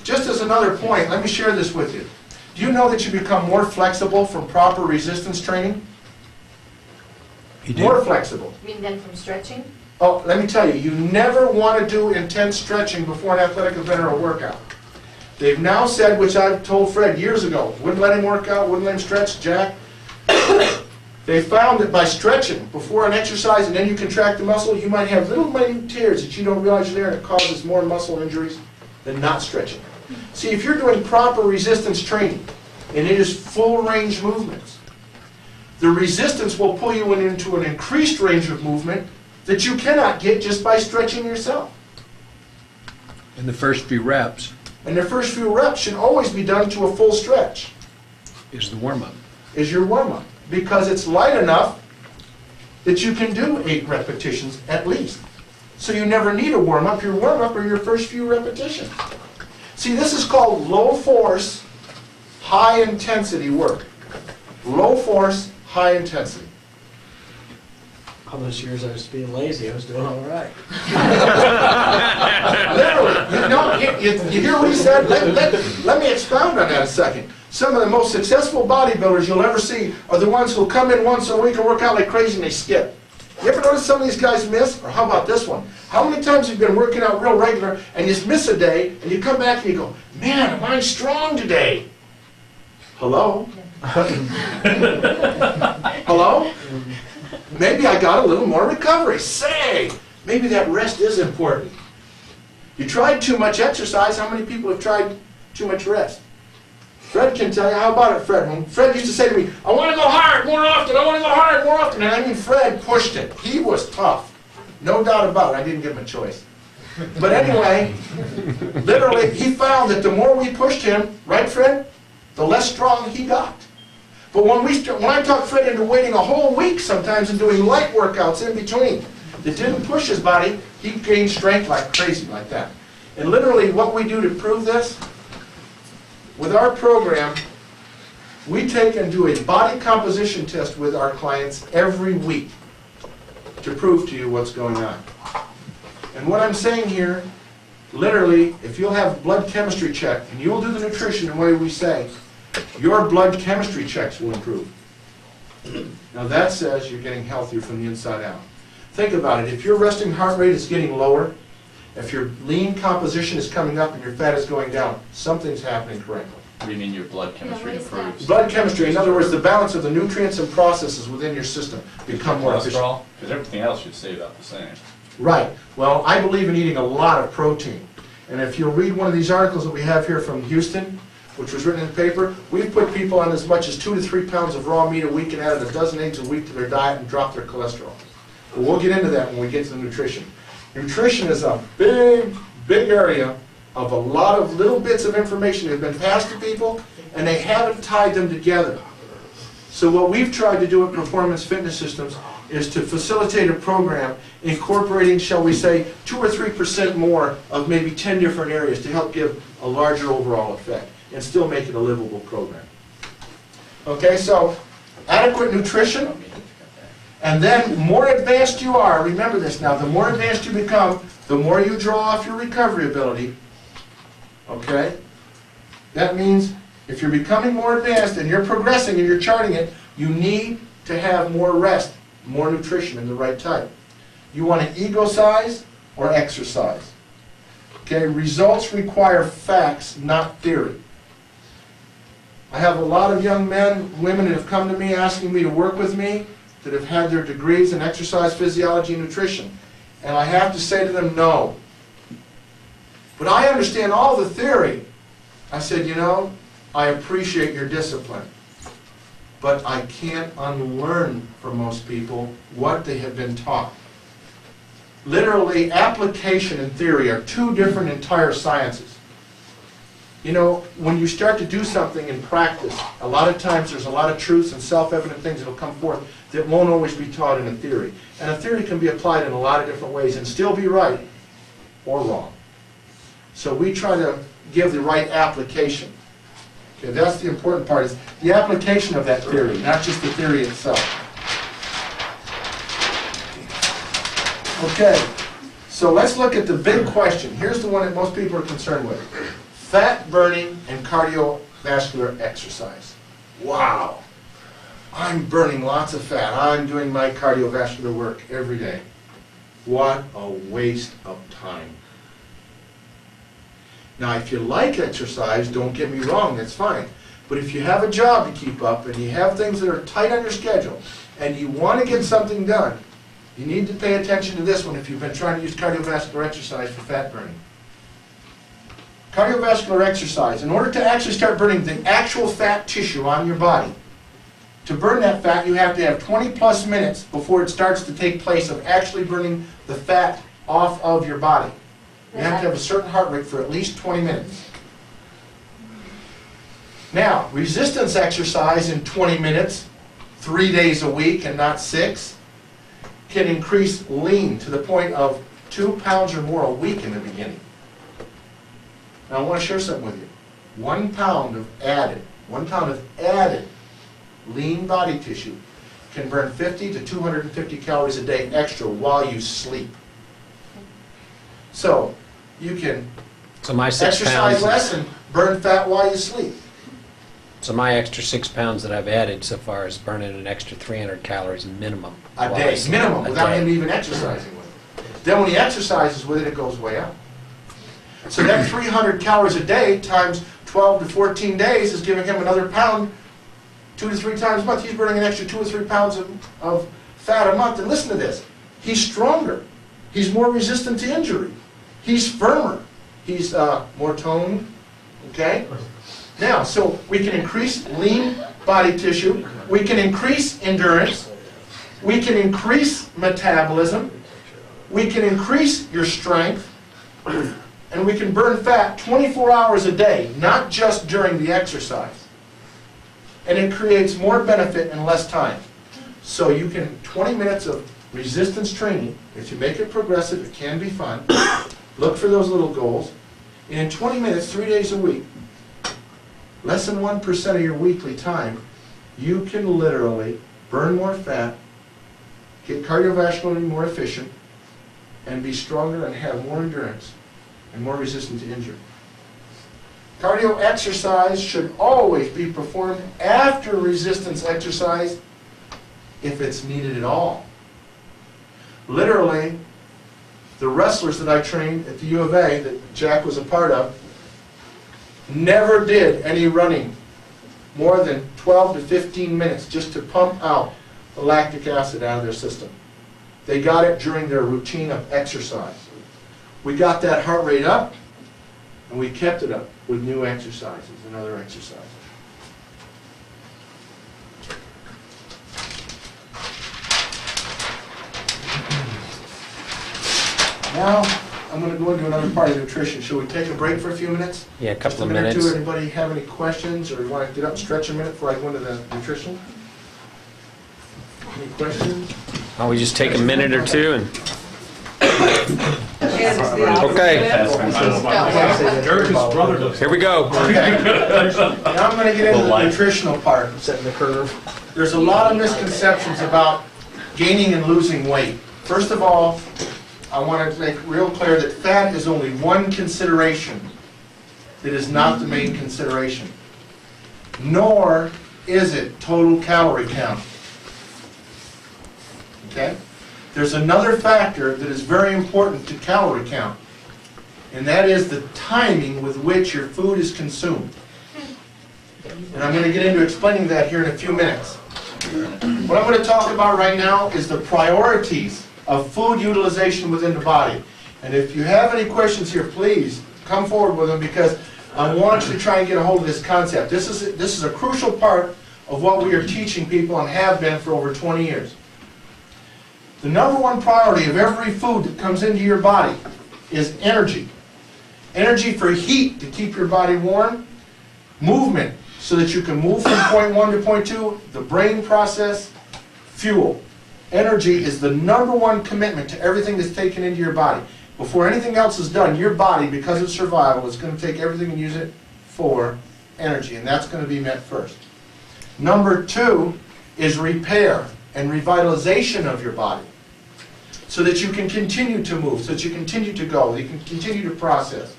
Just as another point, let me share this with you. Do you know that you become more flexible from proper resistance training? You do? More flexible. You mean then from stretching? Oh, let me tell you, you never want to do intense stretching before an athletic event or a workout. They've now said, which I've told Fred years ago, wouldn't let him work out, wouldn't let him stretch, Jack. They found that by stretching before an exercise and then you contract the muscle, you might have little minute tears that you don't realize are there, and it causes more muscle injuries than not stretching. See, if you're doing proper resistance training, and it is full range movements, the resistance will pull you into an increased range of movement that you cannot get just by stretching yourself. In the first few reps And the first few reps should always be done to a full stretch, is the warm-up. is your warm-up, because it's light enough that you can do 8 repetitions at least. So you never need a warm-up. Your warm-up are your first few repetitions. See, this is called low-force, high-intensity work. Low-force, high-intensity. All those years I was being lazy, I was doing all right. Literally, you hear what he said? Let me expound on that a second. Some of the most successful bodybuilders you'll ever see are the ones who come in once a week and work out like crazy and they skip. You ever notice some of these guys miss? Or how about this one? How many times have you been working out real regular and you just miss a day and you come back and you go, man, am I strong today? Hello? Hello? Maybe I got a little more recovery. Say, maybe that rest is important. You tried too much exercise. How many people have tried too much rest? Fred can tell you. How about it, Fred? When Fred used to say to me, I want to go hard more often, I want to go hard more often. And I mean, Fred pushed it. He was tough. No doubt about it. I didn't give him a choice. But anyway, literally, he found that the more we pushed him, right, Fred, the less strong he got. But when I talked Fred into waiting a whole week sometimes and doing light workouts in between that didn't push his body, he gained strength like crazy like that. And literally what we do to prove this, with our program, we take and do a body composition test with our clients every week to prove to you what's going on. And what I'm saying here, literally, if you'll have blood chemistry checked and you'll do the nutrition the way we say, your blood chemistry checks will improve. Now that says you're getting healthier from the inside out. Think about it. If your resting heart rate is getting lower, if your lean composition is coming up and your fat is going down, something's happening correctly. What do you mean your blood chemistry improves? Blood chemistry, in other words, the balance of the nutrients and processes within your system become more efficient. Cholesterol? Because everything else should stay about the same. Right. Well, I believe in eating a lot of protein. And if you'll read one of these articles that we have here from Houston, which was written in the paper, we've put people on as much as 2 to 3 pounds of raw meat a week and added a dozen eggs a week to their diet and dropped their cholesterol. But we'll get into that when we get to the nutrition. Nutrition is a big, big area of a lot of little bits of information that have been passed to people, and they haven't tied them together. So what we've tried to do at Performance Fitness Systems is to facilitate a program incorporating, shall we say, 2 or 3% more of maybe 10 different areas to help give a larger overall effect and still make it a livable program. Okay, so adequate nutrition, and then more advanced you are, remember this now, the more advanced you become, the more you draw off your recovery ability. Okay? That means if you're becoming more advanced and you're progressing and you're charting it, you need to have more rest, more nutrition in the right type. You want to ego-size or exercise. Okay? Results require facts, not theory. I have a lot of young men, women that have come to me asking me to work with me that have had their degrees in exercise physiology and nutrition. And I have to say to them, no. But I understand all the theory. I said, you know, I appreciate your discipline, but I can't unlearn for most people what they have been taught. Literally, application and theory are 2 different entire sciences. You know, when you start to do something in practice, a lot of times there's a lot of truths and self-evident things that will come forth that won't always be taught in a theory. And a theory can be applied in a lot of different ways and still be right or wrong. So we try to give the right application. Okay, that's the important part, is the application of that theory, not just the theory itself. Okay, so let's look at the big question. Here's the one that most people are concerned with. Fat burning and cardiovascular exercise. Wow. I'm burning lots of fat. I'm doing my cardiovascular work every day. What a waste of time. Now, if you like exercise, don't get me wrong, that's fine. But if you have a job to keep up and you have things that are tight on your schedule and you want to get something done, you need to pay attention to this one if you've been trying to use cardiovascular exercise for fat burning. Cardiovascular exercise, in order to actually start burning the actual fat tissue on your body, to burn that fat, you have to have 20 plus minutes before it starts to take place of actually burning the fat off of your body. You have to have a certain heart rate for at least 20 minutes. Now, resistance exercise in 20 minutes, 3 days a week and not 6, can increase lean to the point of 2 pounds or more a week in the beginning. Now, I want to share something with you. 1 pound of added lean body tissue can burn 50 to 250 calories a day extra while you sleep. So, you can So my 6 exercise pounds, less and burn fat while you sleep. so my extra 6 pounds that I've added so far is burning an extra 300 calories minimum. A while I day, sleep. minimum, A without day. him even exercising with it. Then when he exercises with it, it goes way up. So that 300 calories a day times 12 to 14 days is giving him another pound 2 to 3 times a month. He's burning an extra 2 or 3 pounds of fat a month. And listen to this. He's stronger. He's more resistant to injury. He's firmer. He's more toned. Okay? Now, so we can increase lean body tissue. We can increase endurance. We can increase metabolism. We can increase your strength. And we can burn fat 24 hours a day, not just during the exercise. And it creates more benefit in less time. So you can, 20 minutes of resistance training, if you make it progressive, it can be fun. Look for those little goals. And in 20 minutes, 3 days a week, less than 1% of your weekly time, you can literally burn more fat, get cardiovascularly more efficient, and be stronger and have more endurance and more resistant to injury. Cardio exercise should always be performed after resistance exercise if it's needed at all. Literally, the wrestlers that I trained at the U of A, that Jack was a part of, never did any running more than 12 to 15 minutes just to pump out the lactic acid out of their system. They got it during their routine of exercise. We got that heart rate up, and we kept it up with new exercises and other exercises. Now, I'm going to go into another part of nutrition. Shall we take a break for a few minutes? Yeah, a couple Just of a minute or minutes. two. Anybody have any questions, or you want to get up and stretch a minute before I go into the nutrition? Any questions? Oh, we just take a minute or two and, Okay. okay, Eric's brother does. here we go. Okay. Now I'm going to get into the nutritional part. Setting the curve. There's a lot of misconceptions about gaining and losing weight. First of all, I want to make real clear that fat is only one consideration. It is not the main consideration. Nor is it total calorie count. Okay? There's another factor that is very important to calorie count, and that is the timing with which your food is consumed. And I'm going to get into explaining that here in a few minutes. What I'm going to talk about right now is the priorities of food utilization within the body. And if you have any questions here, please come forward with them, because I want you to try and get a hold of this concept. This is a crucial part of what we are teaching people and have been for over 20 years. The number one priority of every food that comes into your body is energy. Energy for heat to keep your body warm, movement so that you can move from point 1 to point 2, the brain process, fuel. Energy is the number one commitment to everything that's taken into your body. Before anything else is done, your body, because of survival, is going to take everything and use it for energy, and that's going to be met first. Number 2 is repair and revitalization of your body, so that you can continue to move, so that you continue to go, you can continue to process.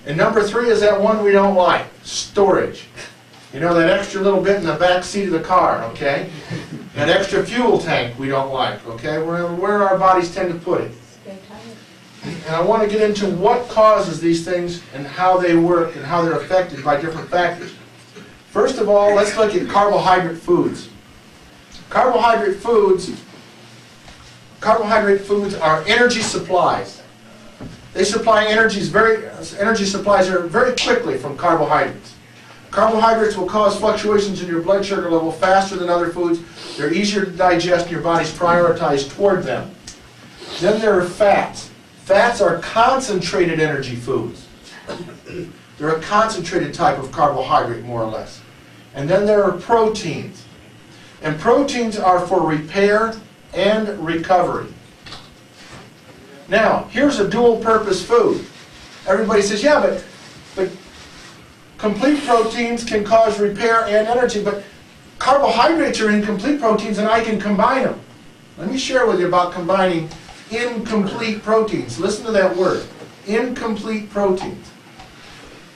And number 3 is that one we don't like, storage. You know, that extra little bit in the back seat of the car, okay? That extra fuel tank we don't like, okay? Where our bodies tend to put it. And I want to get into what causes these things and how they work and how they're affected by different factors. First of all, let's look at carbohydrate foods. Carbohydrate foods are energy supplies. They supply energy supplies are very quickly from carbohydrates. Carbohydrates will cause fluctuations in your blood sugar level faster than other foods. They're easier to digest and your body's prioritized toward them. Then there are fats. Fats are concentrated energy foods. They're a concentrated type of carbohydrate, more or less. And then there are proteins. And proteins are for repair and recovery. Now, here's a dual-purpose food. Everybody says, yeah, but complete proteins can cause repair and energy, but carbohydrates are incomplete proteins and I can combine them. Let me share with you about combining incomplete proteins. Listen to that word, incomplete proteins.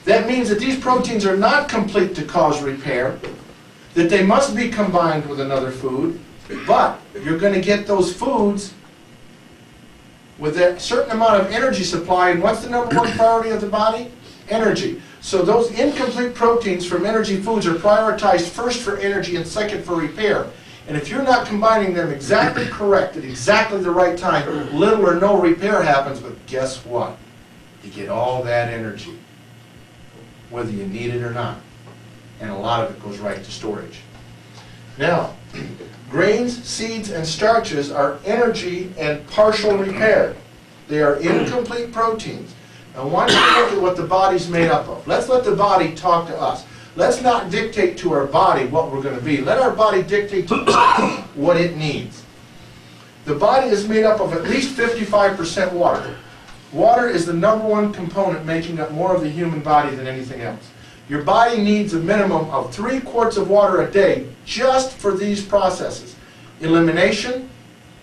That means that these proteins are not complete to cause repair, that they must be combined with another food, but you're going to get those foods with a certain amount of energy supply, and what's the number one priority of the body? Energy. So those incomplete proteins from energy foods are prioritized first for energy and second for repair. And if you're not combining them exactly correct at exactly the right time, little or no repair happens, but guess what? You get all that energy, whether you need it or not. And a lot of it goes right to storage. Now, grains, seeds, and starches are energy and partial repair. They are incomplete proteins. I want you to look at what the body's made up of. Let's let the body talk to us. Let's not dictate to our body what we're going to be. Let our body dictate to us what it needs. The body is made up of at least 55% water. Water is the number one component making up more of the human body than anything else. Your body needs a minimum of 3 quarts of water a day just for these processes: elimination,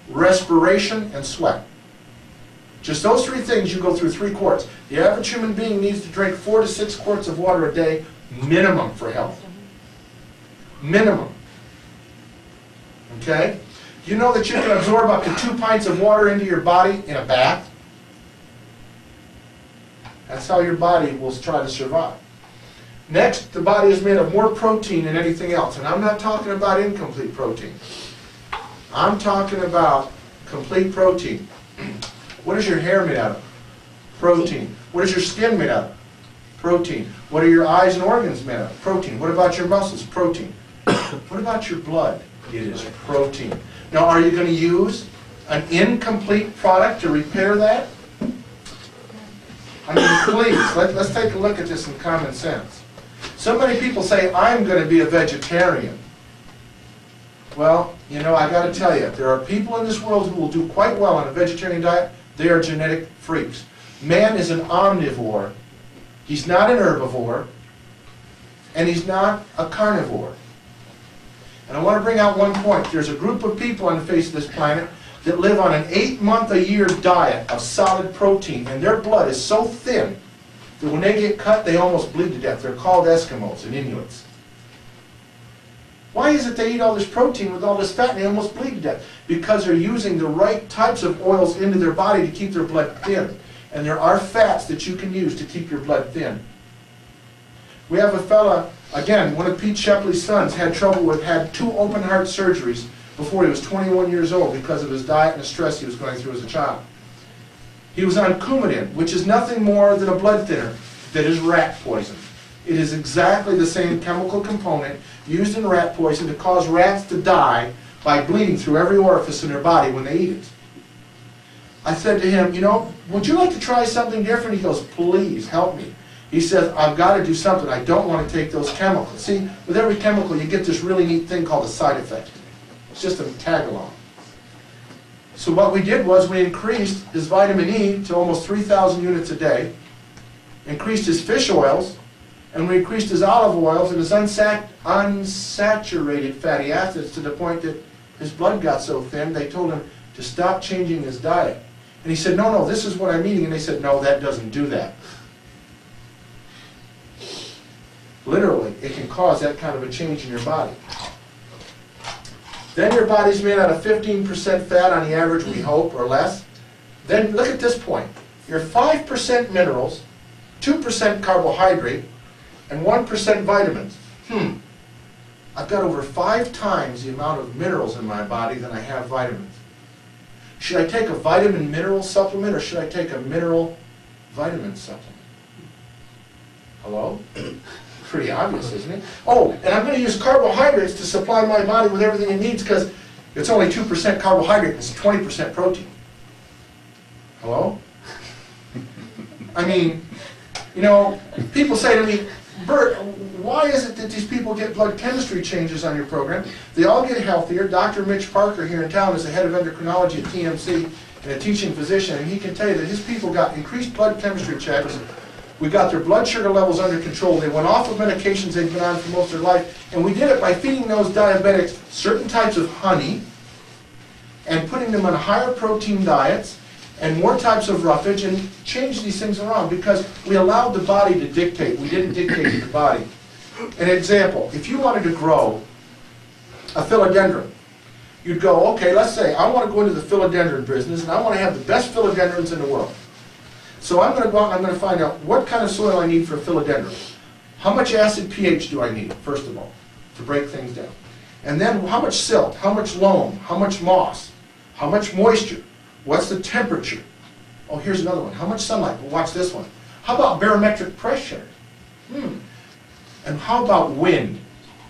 respiration, and sweat. Just those 3 things, you go through 3 quarts. The average human being needs to drink 4 to 6 quarts of water a day, minimum, for health. Minimum. Okay? Do you know that you can absorb up to 2 pints of water into your body in a bath? That's how your body will try to survive. Next, the body is made of more protein than anything else. And I'm not talking about incomplete protein. I'm talking about complete protein. What is your hair made out of? Protein. What is your skin made out of? Protein. What are your eyes and organs made out of? Protein. What about your muscles? Protein. What about your blood? It is protein. Now, are you going to use an incomplete product to repair that? I mean, please, let's take a look at this in common sense. So many people say, I'm going to be a vegetarian. Well, you know, I got to tell you, there are people in this world who will do quite well on a vegetarian diet. They are genetic freaks. Man is an omnivore. He's not an herbivore, and he's not a carnivore. And I want to bring out one point. There's a group of people on the face of this planet that live on an 8-month-a-year diet of solid protein, and their blood is so thin that when they get cut, they almost bleed to death. They're called Eskimos and Inuits. Why is it they eat all this protein with all this fat and they almost bleed to death? Because they're using the right types of oils into their body to keep their blood thin. And there are fats that you can use to keep your blood thin. We have a fella, again, one of Pete Shepley's sons had 2 open heart surgeries before he was 21 years old because of his diet and the stress he was going through as a child. He was on Coumadin, which is nothing more than a blood thinner that is rat poison. It is exactly the same chemical component used in rat poison to cause rats to die by bleeding through every orifice in their body when they eat it. I said to him, you know, would you like to try something different? He goes, please, help me. He says, I've got to do something. I don't want to take those chemicals. See, with every chemical, you get this really neat thing called a side effect. It's just a tag-along. So what we did was we increased his vitamin E to almost 3,000 units a day, increased his fish oils, and we increased his olive oils and his unsaturated fatty acids to the point that his blood got so thin, they told him to stop changing his diet. And he said, no, this is what I'm eating. And they said, no, that doesn't do that. Literally, it can cause that kind of a change in your body. Then your body's made out of 15% fat on the average, we hope, or less. Then look at this point. You're 5% minerals, 2% carbohydrate, and 1% vitamins. I've got over 5 times the amount of minerals in my body than I have vitamins. Should I take a vitamin mineral supplement or should I take a mineral vitamin supplement? Hello? Pretty obvious, isn't it? Oh, and I'm going to use carbohydrates to supply my body with everything it needs because it's only 2% carbohydrate and it's 20% protein. Hello? I mean, you know, people say to me, Bert, why is it that these people get blood chemistry changes on your program? They all get healthier. Dr. Mitch Parker here in town is the head of endocrinology at TMC and a teaching physician, and he can tell you that his people got increased blood chemistry checks. We got their blood sugar levels under control. They went off of medications they've been on for most of their life, and we did it by feeding those diabetics certain types of honey and putting them on higher protein diets and more types of roughage and change these things around because we allowed the body to dictate. We didn't dictate to the body. An example, if you wanted to grow a philodendron, you'd go, okay, let's say I want to go into the philodendron business and I want to have the best philodendrons in the world. So I'm going to go out and I'm going to find out what kind of soil I need for a philodendron. How much acid pH do I need, first of all, to break things down? And then how much silt, how much loam, how much moss, how much moisture, what's the temperature? Oh, here's another one. How much sunlight? Well, watch this one. How about barometric pressure? And how about wind?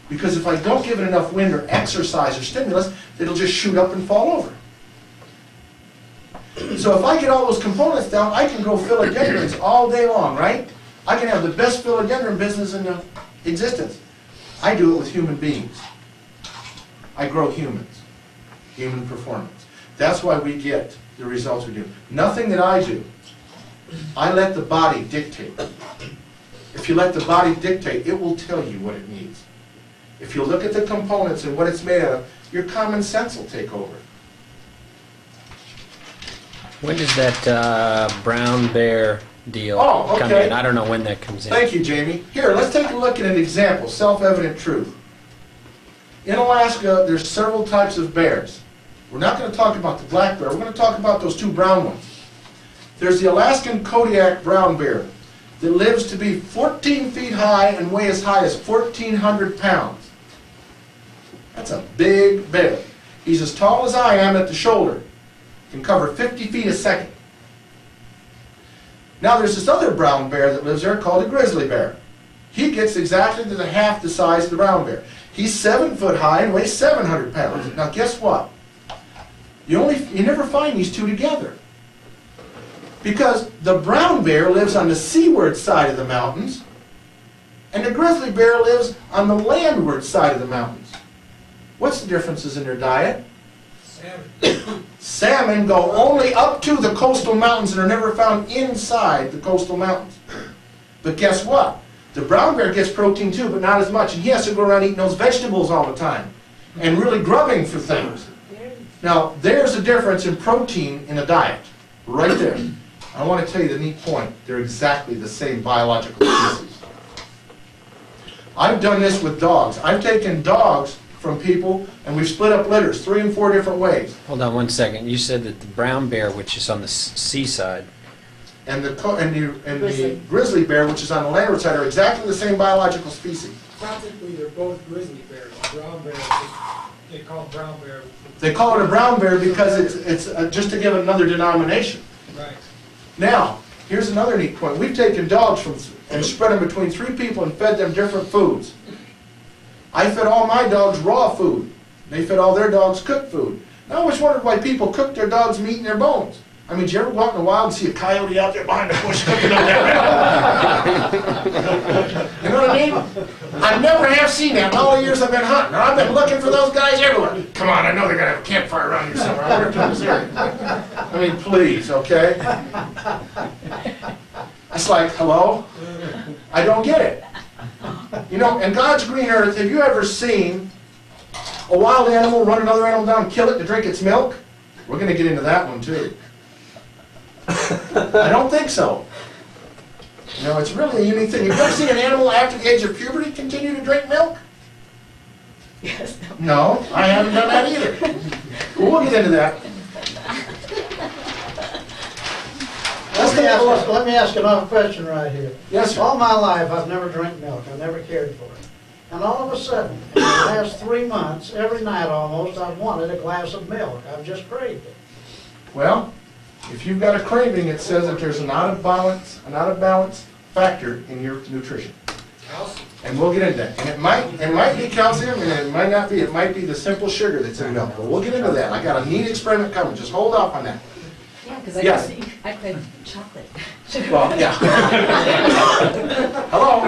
Because if I don't give it enough wind or exercise or stimulus, it'll just shoot up and fall over. So if I get all those components down, I can grow philodendrons all day long, right? I can have the best philodendron business in existence. I do it with human beings. I grow humans, human performance. That's why we get the results we do. Nothing that I do. I let the body dictate. If you let the body dictate, it will tell you what it needs. If you look at the components and what it's made out of, your common sense will take over. When does that brown bear deal come in? I don't know when that comes in. Thank you, Jamie. Here, let's take a look at an example, self-evident truth. In Alaska, there's several types of bears. We're not going to talk about the black bear. We're going to talk about those 2 brown ones. There's the Alaskan Kodiak brown bear that lives to be 14 feet high and weigh as high as 1,400 pounds. That's a big bear. He's as tall as I am at the shoulder. Can cover 50 feet a second. Now there's this other brown bear that lives there called a grizzly bear. He gets exactly to the half the size of the brown bear. He's 7 foot high and weighs 700 pounds. Now guess what? You never find these 2 together. Because the brown bear lives on the seaward side of the mountains, and the grizzly bear lives on the landward side of the mountains. What's the differences in their diet? Salmon. Salmon go only up to the coastal mountains and are never found inside the coastal mountains. But guess what? The brown bear gets protein too, but not as much, and he has to go around eating those vegetables all the time and really grubbing for things. Now, there's a difference in protein in a diet, right there. I want to tell you the neat point. They're exactly the same biological species. I've done this with dogs. I've taken dogs from people, and we've split up litters 3 and 4 different ways. Hold on one second. You said that the brown bear, which is on the seaside, And the grizzly bear, which is on the landward side, are exactly the same biological species. Practically, they're both grizzly bears. Brown bear, they call it brown bear. They call it a brown bear because it's just to give it another denomination. Right. Now, here's another neat point. We've taken dogs and spread them between 3 people and fed them different foods. I fed all my dogs raw food. They fed all their dogs cooked food. I always wondered why people cook their dogs' meat and their bones. I mean, did you ever go out in the wild and see a coyote out there behind the bush cooking up that? You know what I mean? I never have seen that in all the years I've been hunting. I've been looking for those guys everywhere. Come on, I know they're going to have a campfire around here somewhere. I wonder if in this area. I mean, please, okay? It's like, hello? I don't get it. You know, in God's green earth, have you ever seen a wild animal run another animal down and kill it to drink its milk? We're going to get into that one, too. I don't think so. You know, it's really a unique thing. Have you ever seen an animal after the age of puberty continue to drink milk? Yes, no. No, I haven't done that either. We'll get into that. Let me ask another question right here. Yes, sir. All my life, I've never drank milk, I never cared for it. And all of a sudden, in the last 3 months, every night almost, I've wanted a glass of milk. I've just craved it. Well, if you've got a craving, it says that there's an out of balance factor in your nutrition. And we'll get into that. And it might be calcium, and it might not be. It might be the simple sugar that's in milk. But we'll get into that. I got a neat experiment coming. Just hold off on that. Yeah, because Yes. I crave chocolate. Well, yeah. Hello.